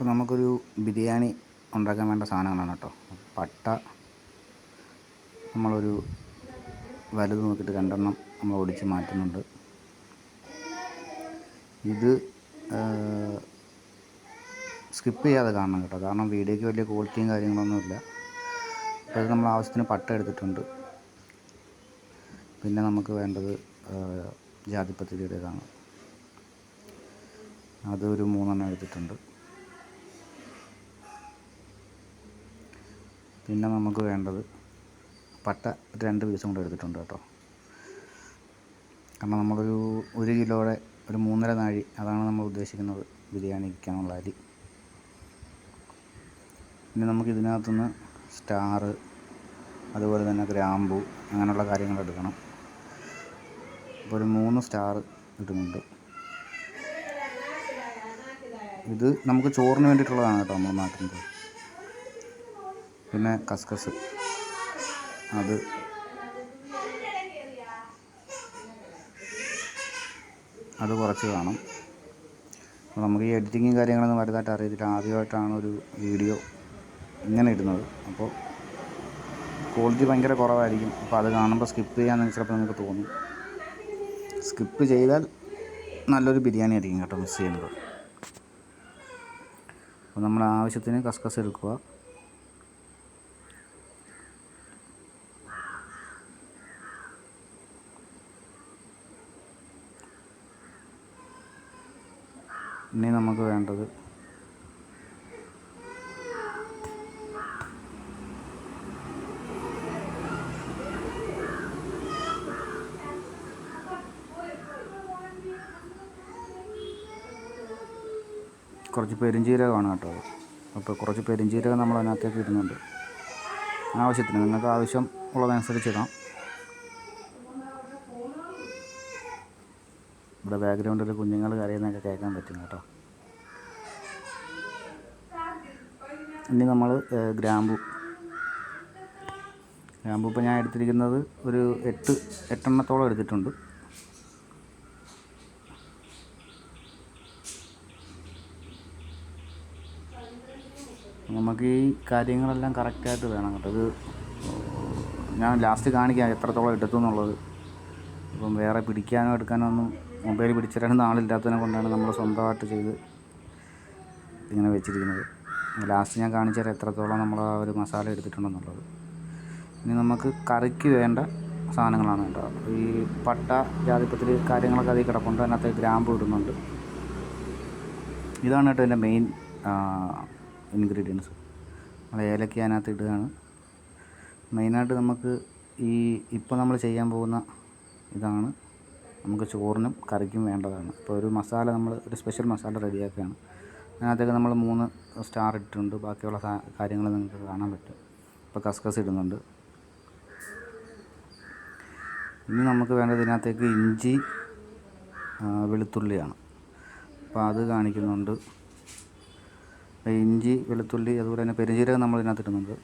അപ്പോൾ നമുക്കൊരു ബിരിയാണി ഉണ്ടാക്കാൻ വേണ്ട സാധനങ്ങളാണ് കേട്ടോ. പട്ട നമ്മളൊരു വലുത് നോക്കിയിട്ട് 2 നമ്മൾ ഒടിച്ച് മാറ്റുന്നുണ്ട്. ഇത് സ്കിപ്പ് ചെയ്യാതെ കാണണം കേട്ടോ, കാരണം വീഡിയോയ്ക്ക് വലിയ ക്വാളിറ്റിയും കാര്യങ്ങളൊന്നുമില്ല. അപ്പോൾ ഇത് നമ്മൾ ആവശ്യത്തിന് പട്ട എടുത്തിട്ടുണ്ട്. പിന്നെ നമുക്ക് വേണ്ടത് ജാതിപത്രിയുടേതാണ്, അതൊരു 3 എടുത്തിട്ടുണ്ട്. പിന്നെ നമുക്ക് വേണ്ടത് പട്ട 2 പീസും കൂടെ എടുത്തിട്ടുണ്ട് കേട്ടോ. കാരണം നമ്മളൊരു 1 കിലോയുടെ ഒരു 3.5 നാഴി, അതാണ് നമ്മൾ ഉദ്ദേശിക്കുന്നത് ബിരിയാണിക്കാനുള്ള അരി. പിന്നെ നമുക്ക് ഇതിനകത്തുനിന്ന് സ്റ്റാർ, അതുപോലെ തന്നെ ഗ്രാമ്പൂ, അങ്ങനെയുള്ള കാര്യങ്ങൾ എടുക്കണം. അപ്പോൾ ഒരു 3 സ്റ്റാർ ഇടുന്നുണ്ട്. ഇത് നമുക്ക് ചോറിന് വേണ്ടിയിട്ടുള്ളതാണ് കേട്ടോ നമ്മൾ മാറ്റുന്നത്. പിന്നെ കസ്കസ്, അത് കുറച്ച് കാണും. അപ്പോൾ നമുക്ക് ഈ എഡിറ്റിങ്ങും കാര്യങ്ങളൊന്നും വലുതായിട്ട് അറിയത്തില്ല, ആദ്യമായിട്ടാണ് ഒരു വീഡിയോ ഇങ്ങനെ ഇടുന്നത്. അപ്പോൾ ക്വാളിറ്റി ഭയങ്കര കുറവായിരിക്കും. അപ്പോൾ അത് കാണുമ്പോൾ സ്കിപ്പ് ചെയ്യാമെന്ന് ചിലപ്പോൾ നിങ്ങൾക്ക് തോന്നും. സ്കിപ്പ് ചെയ്താൽ നല്ലൊരു ബിരിയാണി ആയിരിക്കും കേട്ടോ മിസ് ചെയ്യുന്നത്. അപ്പോൾ നമ്മൾ ആവശ്യത്തിന് കസ്കസ് എടുക്കുക. ഇനി നമുക്ക് വേണ്ടത് കുറച്ച് പെരുംജീരകമാണ് കേട്ടോ. അപ്പോൾ കുറച്ച് പെരുംജീരകം നമ്മൾ അതിനകത്തേക്ക് ഇടുന്നുണ്ട്. ആവശ്യത്തിന്, നിങ്ങൾക്ക് ആവശ്യം ഉള്ളതനുസരിച്ച് ഇടാം. ഇവിടെ ബാക്ക്ഗ്രൗണ്ടിൽ കുഞ്ഞുങ്ങൾ കരയുന്നതൊക്കെ കേൾക്കാൻ പറ്റും കേട്ടോ. ഇനി നമ്മൾ ഗ്രാമ്പു ഇപ്പോൾ ഞാൻ എടുത്തിരിക്കുന്നത് ഒരു 8 എണ്ണത്തോളം എടുത്തിട്ടുണ്ട്. നമുക്ക് ഈ കാര്യങ്ങളെല്ലാം കറക്റ്റായിട്ട് വേണം കേട്ടോ. ഇത് ഞാൻ ലാസ്റ്റ് കാണിക്കാം എത്രത്തോളം എടുത്തു എന്നുള്ളത്. ഇപ്പം വേറെ പിടിക്കാനോ എടുക്കാനോ ഒന്നും മൊബൈൽ പിടിച്ചിരുന്ന ആളില്ലാത്തതിനെ കൊണ്ടാണ് നമ്മൾ സ്വന്തമായിട്ട് ചെയ്ത് ഇങ്ങനെ വെച്ചിരിക്കുന്നത്. ലാസ്റ്റ് ഞാൻ കാണിച്ചു തരാം എത്രത്തോളം നമ്മൾ ആ ഒരു മസാല എടുത്തിട്ടുണ്ടെന്നുള്ളത്. ഇനി നമുക്ക് കറിക്ക് വേണ്ട സാധനങ്ങളാണ് കേട്ടോ. ഈ പട്ട, ജാതിപത്രി കാര്യങ്ങളൊക്കെ അതിൽ കിടപ്പുണ്ട്. അതിനകത്ത് ഗ്രാമ്പ് ഇടുന്നുണ്ട്. ഇതാണ് കേട്ടോ ഇതിൻ്റെ മെയിൻ ഇൻഗ്രീഡിയൻസ്. നമ്മൾ ഏലക്ക അതിനകത്ത് ഇടുകയാണ്. മെയിനായിട്ട് നമുക്ക് ഇപ്പോൾ നമ്മൾ ചെയ്യാൻ പോകുന്ന ഇതാണ് നമുക്ക് ചോറിനും കറിക്കും വേണ്ടതാണ്. ഇപ്പോൾ ഒരു മസാല, നമ്മൾ ഒരു സ്പെഷ്യൽ മസാല റെഡിയാക്കുകയാണ്. അതിനകത്തേക്ക് നമ്മൾ 3 സ്റ്റാർ ഇട്ടിട്ടുണ്ട്. ബാക്കിയുള്ള കാര്യങ്ങൾ നിങ്ങൾക്ക് കാണാൻ പറ്റും. ഇപ്പോൾ കസ്കസ് ഇടുന്നുണ്ട്. ഇനി നമുക്ക് വേണ്ടത് ഇതിനകത്തേക്ക് ഇഞ്ചി, വെളുത്തുള്ളിയാണ്. അപ്പോൾ അത് കാണിക്കുന്നുണ്ട്. ഇഞ്ചി, വെളുത്തുള്ളി, അതുപോലെ തന്നെ പെരുംജീരകം നമ്മൾ ഇതിനകത്ത് ഇടുന്നുണ്ട്.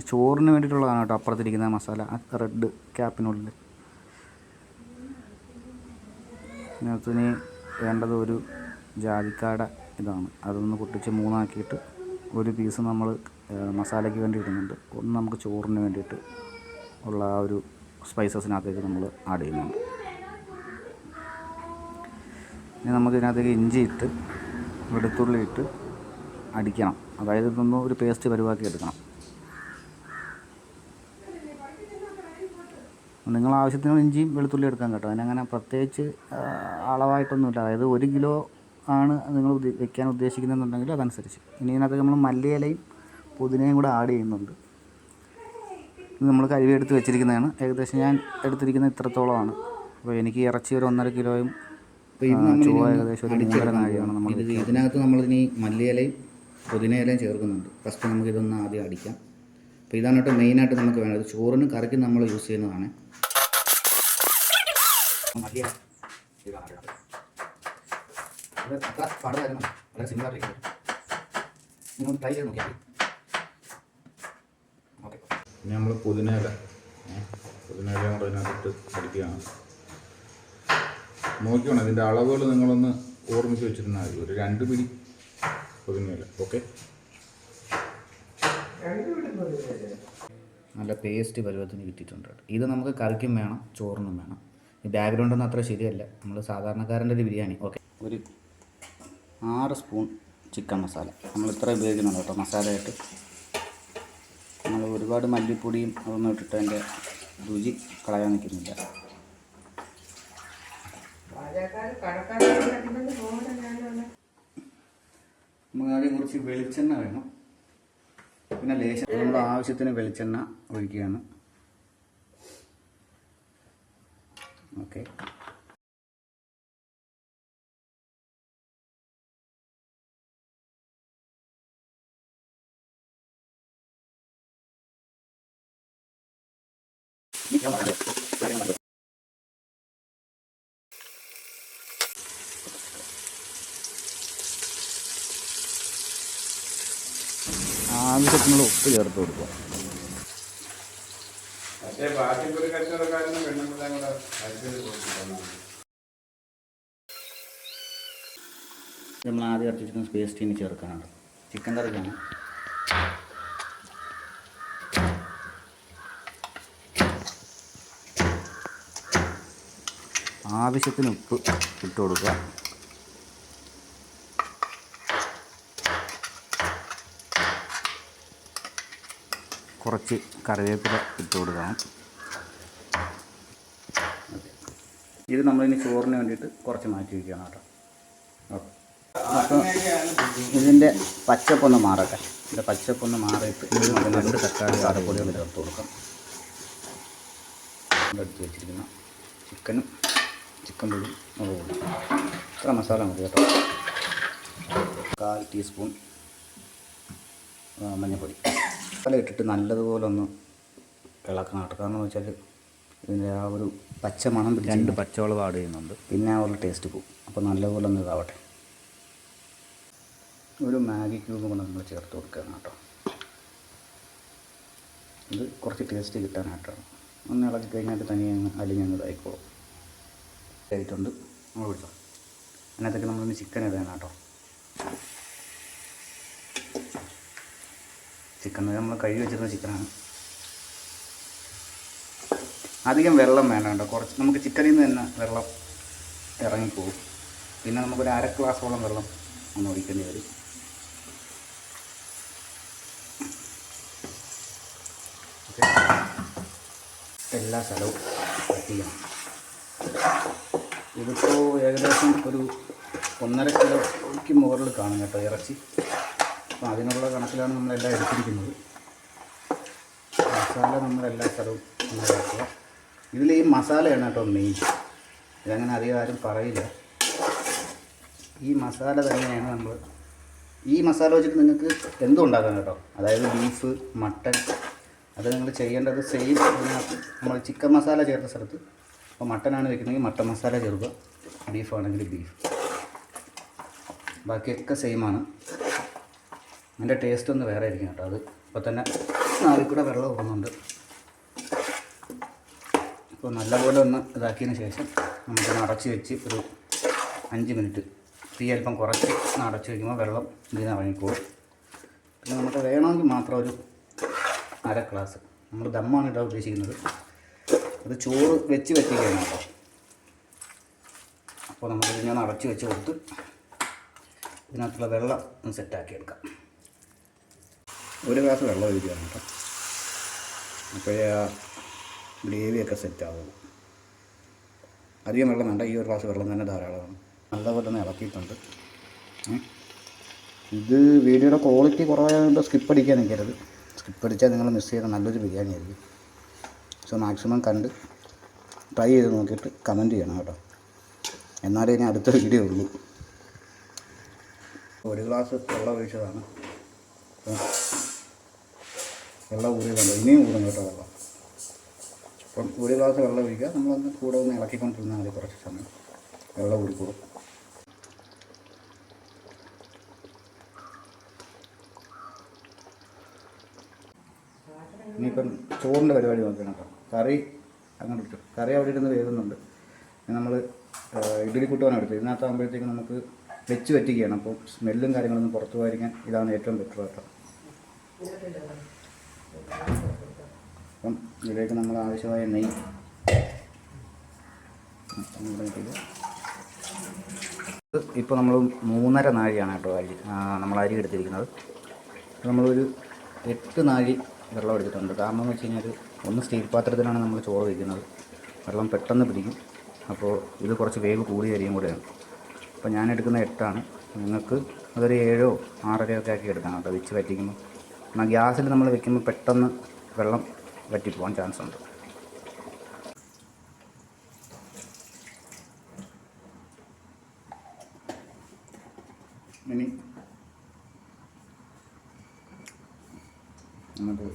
ചോറിന് വേണ്ടിയിട്ടുള്ളതാണ് കേട്ടോ അപ്പുറത്തിരിക്കുന്ന മസാല, റെഡ് ക്യാപ്പിനുള്ളിൽ. ഇതിനകത്ത് ഇനി വേണ്ടത് ഒരു ജാതിക്കായുടെ ഇതാണ്. അതൊന്ന് പൊട്ടിച്ച് 3 ആക്കിയിട്ട് ഒരു പീസ് നമ്മൾ മസാലയ്ക്ക് വേണ്ടി ഇടുന്നുണ്ട്. ഒന്ന് നമുക്ക് ചോറിന് വേണ്ടിയിട്ട് ഉള്ള ആ ഒരു സ്പൈസസിനകത്തേക്ക് നമ്മൾ ആഡ് ചെയ്യുന്നുണ്ട്. ഇനി നമുക്ക് ഇതിനകത്തേക്ക് ഇഞ്ചി ഇട്ട് വെളുത്തുള്ളി ഇട്ട് അടിക്കണം. അതായത് ഇതൊന്നും ഒരു പേസ്റ്റ് പരുവാക്കി എടുക്കണം. നിങ്ങൾ ആവശ്യത്തിന് ഇഞ്ചിയും വെളുത്തുള്ളി എടുക്കാൻ കേട്ടോ. അതിനങ്ങനെ പ്രത്യേകിച്ച് അളവായിട്ടൊന്നുമില്ല. അതായത് 1 കിലോ ആണ് നിങ്ങൾ വെക്കാൻ ഉദ്ദേശിക്കുന്നുണ്ടെങ്കിൽ അതനുസരിച്ച്. ഇനി ഇതിനകത്ത് നമ്മൾ മല്ലിയിലയും പുതിനയും കൂടെ ആഡ് ചെയ്യുന്നുണ്ട്. ഇത് നമ്മൾ കഴുകി എടുത്ത് വെച്ചിരിക്കുന്നതാണ്. ഏകദേശം ഞാൻ എടുത്തിരിക്കുന്നത് ഇത്രത്തോളമാണ്. അപ്പോൾ എനിക്ക് ഇറച്ചി ഒരു 1.5 കിലോയും ചോറ് ഏകദേശം ഒരു 3.5 നാഴിയാണ് നമ്മൾ. ഇതിനകത്ത് നമ്മളിനി മല്ലിയിലയും പുതിനയിലയും ചേർക്കുന്നുണ്ട്. ഫസ്റ്റ് നമുക്കിതൊന്ന് ആദ്യം അടിക്കാം. അപ്പോൾ ഇതാണ് കേട്ടോ മെയിനായിട്ട് നമുക്ക് വേണ്ടത്. ചോറിനും കറിക്കും നമ്മൾ യൂസ് ചെയ്യുന്നതാണ്. വളരെ സിമ്പിളായിട്ട് നിങ്ങൾ ട്രൈ ചെയ്ത് നോക്കിയാൽ. ഓക്കെ, ഇനി നമ്മൾ പുതിനയില കൊണ്ട് ഇതിനകത്തിട്ട് അടിക്കുകയാണ്. നോക്കിക്കോണം. ഇതിൻ്റെ അളവുകൾ നിങ്ങളൊന്ന് ഓർമ്മിച്ച് വെച്ചിരുന്നാൽ മതി. ഒരു 2 പിടി പൊതിഞ്ഞില്ല. ഓക്കെ, നല്ല പേസ്റ്റ് പരുവത്തിന് കിട്ടിയിട്ടുണ്ട്. ഇത് നമുക്ക് കറിക്കും വേണം, ചോറിനും വേണം. ഈ ബാക്ക്ഗ്രൗണ്ടൊന്നും അത്ര ശരിയല്ല, നമ്മൾ സാധാരണക്കാരൻ്റെ ഒരു ബിരിയാണി. ഓക്കെ, ഒരു 6 സ്പൂൺ ചിക്കൻ മസാല നമ്മൾ ഇത്ര ഉപയോഗിക്കുന്നുണ്ട് കേട്ടോ. മസാലയായിട്ട് നമ്മൾ ഒരുപാട് മല്ലിപ്പൊടിയും അതൊന്നും ഇട്ടിട്ട് അതിൻ്റെ രുചി കളയാൻ നിൽക്കുന്നില്ല. നമുക്ക് ആദ്യം കുറച്ച് വെളിച്ചെണ്ണ വേണം, പിന്നെ ലേശം നമ്മൾ ആവശ്യത്തിന് വെളിച്ചെണ്ണ ഒഴിക്കുകയാണ്. ഓക്കെ, ആവശ്യത്തിനുള്ള ഉപ്പ് ചേർത്ത് കൊടുക്കുക. നമ്മൾ ആദ്യം ഇറച്ചി ചിക്കൻ പേസ്റ്റിന് ചേർക്കാനുണ്ട്. ചിക്കൻ കറിക്കാണ്. ആവശ്യത്തിന് ഉപ്പ് ഇട്ട് കൊടുക്കുക. കുറച്ച് കറിവേപ്പില ഇട്ട് കൊടുക്കണം. ഇത് നമ്മളിനി ചോറിന് വേണ്ടിയിട്ട് കുറച്ച് മാറ്റി വയ്ക്കണം കേട്ടോ. ഓക്കെ, അപ്പോൾ ഇതിൻ്റെ പച്ചപ്പൊന്ന് മാറട്ടെ. ഇതിൻ്റെ പച്ചപ്പൊന്ന് മാറിയിട്ട് ഇത് 2 തക്കാളി അരപ്പൊടികൾ ചേർത്ത് കൊടുക്കാം. എടുത്ത് വെച്ചിരിക്കുന്ന ചിക്കനും ചിക്കൻ പൊടി മുളക് പൊടി ഇത്ര മസാല മതി കേട്ടോ. 1/4 ടീസ്പൂൺ മഞ്ഞൾപ്പൊടി മസാല ഇട്ടിട്ട് നല്ലതുപോലെ ഒന്ന് ഇളക്കണം കേട്ടോ. കാരണം എന്ന് വെച്ചാൽ ഇതിൻ്റെ ആ ഒരു പച്ച മണം 2 പച്ചമുളക് ആഡ് ചെയ്യുന്നുണ്ട്, പിന്നെ ആ ഒരു ടേസ്റ്റ് പോകും. അപ്പോൾ നല്ലപോലെ ഒന്ന് ഇതാവട്ടെ. ഒരു മാഗി ക്യൂബ് കൊണ്ട് നമ്മൾ ചേർത്ത് കൊടുക്കുകയാണ് കേട്ടോ. ഇത് കുറച്ച് ടേസ്റ്റ് കിട്ടാനായിട്ടാണ്. ഒന്ന് ഇളക്കി കഴിഞ്ഞാൽ തനിയെ അലിഞ്ഞങ്ങ് ഇതായിക്കോളും. ആയിട്ടുണ്ട്. നമ്മൾ പിടിച്ചോ. അതിനകത്തേക്ക് നമ്മളൊന്ന് ചിക്കൻ ഇടാണ് കേട്ടോ. ചിക്കൻ നമ്മൾ കഴുകി വെച്ചിരുന്ന ചിക്കനാണ്. അധികം വെള്ളം വേണ്ട കേട്ടോ. കുറച്ച് നമുക്ക് ചിക്കനിൽ നിന്ന് തന്നെ വെള്ളം ഇറങ്ങിപ്പോകും. പിന്നെ നമുക്കൊരു 1/2 ഗ്ലാസോളം വെള്ളം ഒന്ന് ഒഴിക്കേണ്ടി വരും. ഓക്കെ, എല്ലാ സ്ഥലവും വറ്റിക്കണം. ഇതിപ്പോൾ ഏകദേശം ഒരു 1.5 കിലോയ്ക്ക് മുകളിൽ കാണും കേട്ടോ ഇറച്ചി. അപ്പോൾ അതിനുള്ള കണക്കിലാണ് നമ്മളെല്ലാം എടുത്തിരിക്കുന്നത്. മസാല നമ്മളെല്ലാ സ്ഥലവും ഉണ്ടാക്കുക. ഇതിൽ ഈ മസാലയാണ് കേട്ടോ മെയിൻ. ഇതങ്ങനെ അധികം ആരും പറയില്ല. ഈ മസാല തന്നെയാണ് നമ്മൾ. ഈ മസാല വെച്ചിട്ട് നിങ്ങൾക്ക് എന്തും ഉണ്ടാക്കാം കേട്ടോ. അതായത് ബീഫ്, മട്ടൻ, അത് നിങ്ങൾ ചെയ്യേണ്ടത് സെയിം. അതിനകത്ത് നമ്മൾ ചിക്കൻ മസാല ചേർത്ത സ്ഥലത്ത്, അപ്പോൾ മട്ടനാണ് വെക്കുന്നതെങ്കിൽ മട്ടൻ മസാല ചേർക്കുക, ബീഫാണെങ്കിൽ ബീഫ്, ബാക്കിയൊക്കെ സെയിമാണ്. അതിൻ്റെ ടേസ്റ്റ് ഒന്ന് വേറെ ആയിരിക്കും കേട്ടോ. അത് ഇപ്പോൾ തന്നെ നാളിൽ കൂടെ വെള്ളം പോകുന്നുണ്ട്. അപ്പോൾ നല്ലപോലെ ഒന്ന് ഇതാക്കിയതിന് ശേഷം നമുക്കൊന്ന് അടച്ച് വെച്ച് ഒരു 5 മിനിറ്റ് തീ അല്പം കുറച്ച് അടച്ച് വയ്ക്കുമ്പോൾ വെള്ളം ഇതിന് ഇറങ്ങിക്കോളും. പിന്നെ നമുക്ക് വേണമെങ്കിൽ മാത്രം ഒരു 1/2 ഗ്ലാസ് നമ്മൾ ദമ്മാണ് ഇടാൻ ഉദ്ദേശിക്കുന്നത്. അത് ചോറ് വെച്ച് വറ്റിക്കുകയാണ് കേട്ടോ. അപ്പോൾ നമുക്കിതിനെ അടച്ച് വെച്ച് കൊടുത്ത് ഇതിനകത്തുള്ള വെള്ളം ഒന്ന് സെറ്റാക്കി എടുക്കാം. 1 ഗ്ലാസ് വെള്ളം ഒഴിക്കുകയാണ് കേട്ടോ. അപ്പോഴേ ആ ഗ്രേവിയൊക്കെ സെറ്റാവും. അധികം വെള്ളം വേണ്ട, ഈ 1 ഗ്ലാസ് വെള്ളം തന്നെ ധാരാളമാണ്. നല്ലപോലെ തന്നെ ഇളക്കിയിട്ടുണ്ട്. ഇത് വീഡിയോയുടെ ക്വാളിറ്റി കുറവായതുകൊണ്ട് സ്കിപ്പ് അടിക്കാൻ നിൽക്കരുത്. സ്കിപ്പ് അടിച്ചാൽ നിങ്ങൾ മിസ് ചെയ്ത നല്ലൊരു ബിരിയാണി ആയിരിക്കും. സോ മാക്സിമം കണ്ട് ട്രൈ ചെയ്ത് നോക്കിയിട്ട് കമൻറ്റ് ചെയ്യണം കേട്ടോ. എന്നാലേ ഇനി അടുത്ത വീഡിയോ ഉള്ളൂ. 1 ഗ്ലാസ് വെള്ളം ഒഴിച്ചതാണ്. വെള്ളം ഊറിയതുണ്ട്, ഇനിയും ഊറും കേട്ടോ വെള്ളം. അപ്പം 1 ഗ്ലാസ് വെള്ളം ഒഴിക്കുക. നമ്മളൊന്ന് കൂടെ ഒന്ന് ഇളക്കിക്കൊണ്ടിരുന്നാൽ മതി. കുറച്ച് സമയം വെള്ളം ഊറിക്കോളും. ഇനിയിപ്പം ചോറിൻ്റെ പരിപാടി നോക്കണം കേട്ടോ. കറി അങ്ങോട്ട് ഇട്ടു. കറി അവിടെ ഇരുന്ന് വേകുന്നുണ്ട്. നമ്മൾ ഇഡ്ഡലി കൂട്ടുവാണ് എടുത്തത്. ഇതിനകത്താകുമ്പോഴത്തേക്ക് നമുക്ക് വെച്ച് പറ്റുകയാണ്. അപ്പോൾ സ്മെല്ലും കാര്യങ്ങളൊന്നും പുറത്തു പോയിരിക്കാൻ ഇതാണ് ഏറ്റവും ബെറ്റർ കേട്ടോ. അപ്പം ഇതിലേക്ക് നമ്മൾ ആവശ്യമായ നെയ്യ് ഇപ്പോൾ നമ്മൾ 3.5 നാഴിയാണ് കേട്ടോ നമ്മൾ അരി എടുത്തിരിക്കുന്നത്. നമ്മളൊരു 8 നാഴി വെള്ളം എടുത്തിട്ടുണ്ട്. കാരണം എന്ന് വെച്ച് കഴിഞ്ഞാൽ ഒന്ന് സ്റ്റീൽ പാത്രത്തിലാണ് നമ്മൾ ചോറ് വയ്ക്കുന്നത്, വെള്ളം പെട്ടെന്ന് പിടിക്കും. അപ്പോൾ ഇത് കുറച്ച് വേവ് കൂടിയ അരിയും കൂടെയാണ്. അപ്പോൾ ഞാൻ എടുക്കുന്ന 8 നിങ്ങൾക്ക് അതൊരു 7 6 ഒക്കെ ആക്കി എടുക്കാം കേട്ടോ വെച്ച് വറ്റിക്കുമ്പോൾ. എന്നാൽ ഗ്യാസിൽ നമ്മൾ വെക്കുമ്പോൾ പെട്ടെന്ന് വെള്ളം വറ്റിപ്പോകാൻ ചാൻസ് ഉണ്ട്. ഇനി നമുക്ക്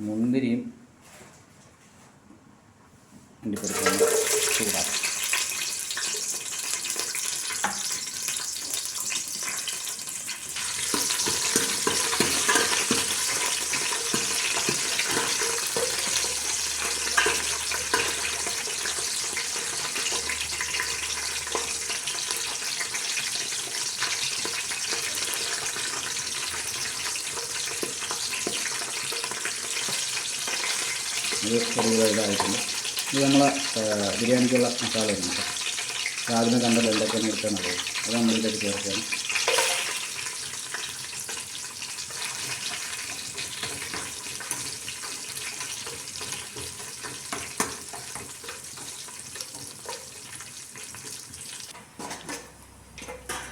മുന്തിരിയും അണ്ടിപ്പരിപ്പും ചൂടാക്കാം. ഇത് ചെറിയ ഇതായിട്ടുണ്ട്. ഇത് നമ്മളെ ബിരിയാണിക്കുള്ള മസാല വരുന്നു കേട്ടോ. രാവിലെ കണ്ടല്ലോ എന്തൊക്കെയാണ് എടുക്കുന്നത്, അത് നമ്മളിലേക്ക് ചേർക്കുകയാണ്.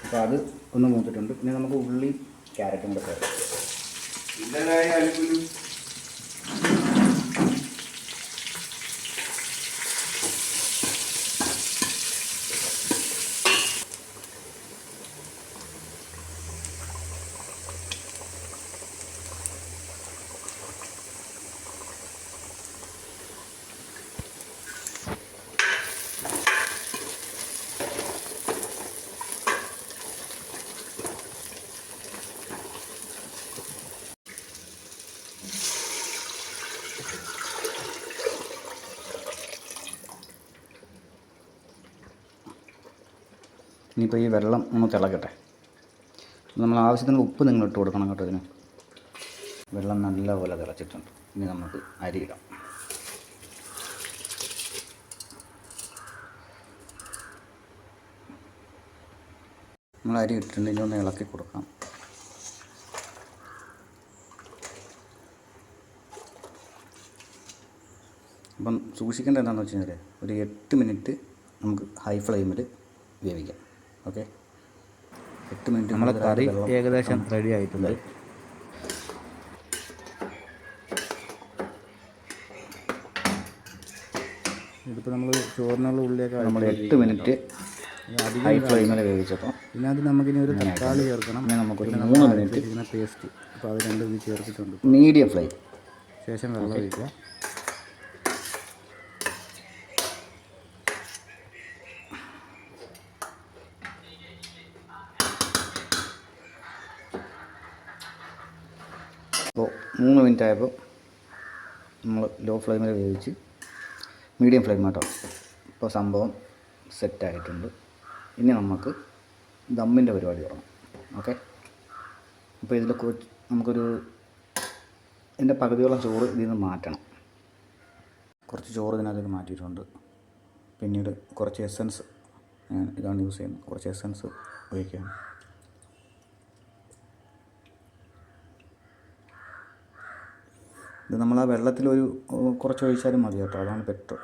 അപ്പോൾ അത് ഒന്ന് മൂത്തിട്ടുണ്ട്. പിന്നെ നമുക്ക് ഉള്ളി ക്യാരറ്റും കൂടെ ചേർക്കാം. ഇനിയിപ്പോൾ ഈ വെള്ളം ഒന്ന് തിളക്കട്ടെ. നമ്മൾ ആവശ്യത്തിന് ഉപ്പ് നിങ്ങൾ ഇട്ട് കൊടുക്കണം കേട്ടോ. ഇതിന് വെള്ളം നല്ലപോലെ തിളച്ചിട്ടുണ്ട്. ഇനി നമുക്ക് അരി ഇടാം. നമ്മൾ അരി ഇട്ടിട്ടുണ്ട്. ഇനി ഒന്ന് ഇളക്കി കൊടുക്കാം. അപ്പം സൂക്ഷിക്കേണ്ടത് എന്താണെന്ന് വെച്ച് കഴിഞ്ഞാൽ ഒരു 8 മിനിറ്റ് നമുക്ക് ഹൈ ഫ്ലെയിമിൽ വേവിക്കാം. ഓക്കെ, 8 മിനിറ്റ് നമ്മളെ കറി ഏകദേശം റെഡി ആയിട്ടുണ്ട്. ഇതിപ്പോൾ നമ്മൾ ചോറിനുള്ള ഉള്ളിയൊക്കെ നമ്മൾ 8 മിനിറ്റ് ഹൈ ഫ്ലെയിമിൽ വേവിച്ചപ്പോൾ പിന്നെ അത് നമുക്കിനി ഒരു തക്കാളി ചേർക്കണം. പിന്നെ നമുക്കൊരു 3 മിനിറ്റ് ഇങ്ങനെ പേസ്റ്റ്, അപ്പോൾ അത് രണ്ടും ഇത് ചേർത്തിട്ടുണ്ട്. മീഡിയം ഫ്ലെയിം ശേഷം വെള്ളം ഒഴിക്കുക. അപ്പോൾ 3 മിനിറ്റ് ആയപ്പോൾ നമ്മൾ ലോ ഫ്ലെയിമിൽ വേവിച്ച് മീഡിയം ഫ്ലെയിം കേട്ടോ. ഇപ്പോൾ സംഭവം സെറ്റായിട്ടുണ്ട്. ഇനി നമുക്ക് ദമ്മിൻ്റെ പരിപാടി തുടങ്ങാം. ഓക്കെ, അപ്പോൾ ഇതിൽ നമുക്കൊരു ഇതിൻ്റെ പകുതിയോളം ചോറ് ഇതിൽ നിന്ന് മാറ്റണം. കുറച്ച് ചോറ് ഇതിനകത്തേക്ക് മാറ്റിയിട്ടുണ്ട്. പിന്നീട് കുറച്ച് എസൻസ്, ഞാൻ ഇതാണ് യൂസ് ചെയ്യുന്നത്, കുറച്ച് എസൻസ് ഒഴിക്കുകയാണ്. ഇത് നമ്മൾ ആ വെള്ളത്തിലൊരു കുറച്ച് ഒഴിച്ചാലും മതി കേട്ടോ, അതാണ് ബെറ്റർ.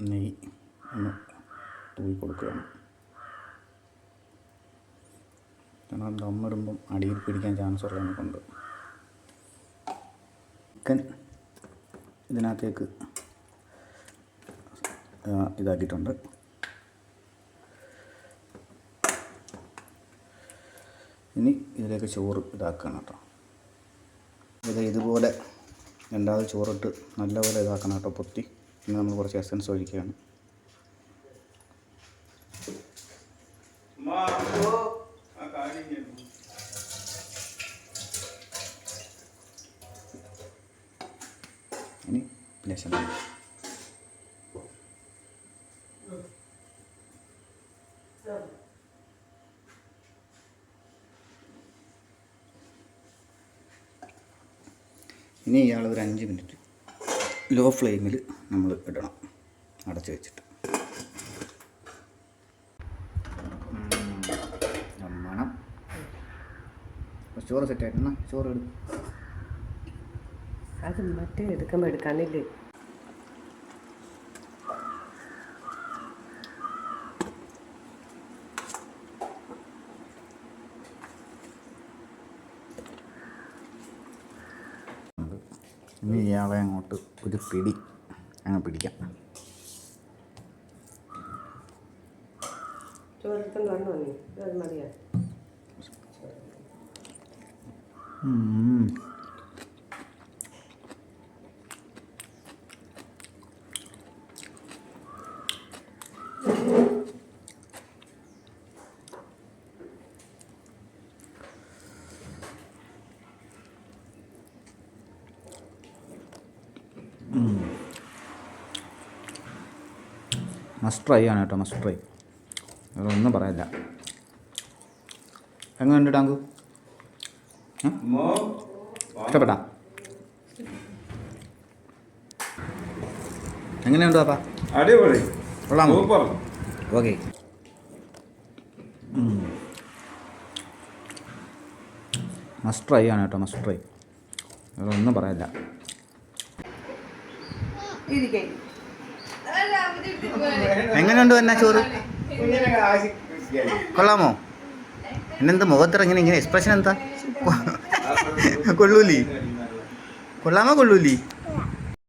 നെയ്യ് ഒന്ന് തൂവി കൊടുക്കുകയാണ്. കാരണം ദമ്മിടുമ്പം അടിയിൽ പിടിക്കാൻ ചാൻസ് ഉള്ളതിനെ കൊണ്ട് ചിക്കൻ ഇതിനകത്തേക്ക് ഇതാക്കിയിട്ടുണ്ട്. ഇനി ഇതിലേക്ക് ചോറ് ഇതാക്കണം കേട്ടോ. ഇതുപോലെ രണ്ടാമത് ചോറിട്ട് നല്ലപോലെ ഇതാക്കണം കേട്ടോ, പൊത്തി. പിന്നെ നമ്മൾ കുറച്ച് എസൻസ് ഒഴിക്കുകയാണ്. ഇനി ലേശം ഇനി ഇയാൾ ഒരു 5 മിനിറ്റ് ലോ ഫ്ലെയിമിൽ നമ്മൾ ഇടണം, അടച്ച് വെച്ചിട്ട്. മണം ചോറ് സെറ്റായിട്ട് എന്നാ ചോറ് എടുക്കും. അത് മറ്റേ എടുക്കുമ്പോൾ എടുക്കാനില്ലേ? ഇനി ഇയാളെ അങ്ങോട്ട് ഒരു പിടി അങ്ങ് പിടിക്കാം. ചോറിട്ടും കാണുമോ നീ? അത് മതിയാ. മസ്റ്റ് ട്രൈ ആണ് കേട്ടോ, മസ്റ്റ് ട്രൈ. വേറെ ഒന്നും പറയില്ല. എങ്ങനെയുണ്ട് ടാങ്കു? ഇഷ്ടപ്പെട്ടാ? എങ്ങനെയുണ്ട് പാപ്പാ? അടിപൊളി, കൊള്ളാമോ? സൂപ്പർ. ഓക്കെ. മസ്റ്റ് ട്രൈ ആണ് കേട്ടോ, മസ്റ്റ് ട്രൈ. വേറെ ഒന്നും പറയില്ല. എങ്ങനെയുണ്ട് തന്നെ ചോറ്? കൊള്ളാമോ? എന്നെന്ത് മുഖത്തിറങ്ങനെ ഇങ്ങനെ എക്സ്പ്രഷൻ എന്താ? കൊള്ളൂലി? കൊള്ളാമോ കൊള്ളൂലി?